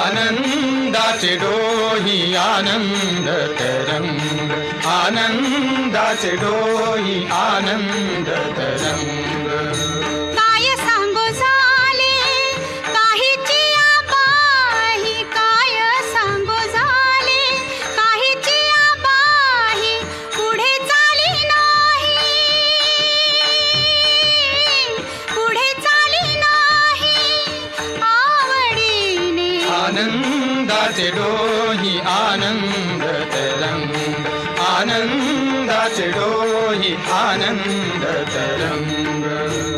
आनंदाचे डोही आनंद तरंग, आनंदाचे डोही आनंद तरंग. काय सांगू झाले काहीची आबाही, काय सांगू झाले काहीची आबाही, पुढे चाली नाही, पुढे चाली नाही आवडीने. आनंदाचे डोही आनंद तरंग, आनंदाचे डोही आनंद तरंग.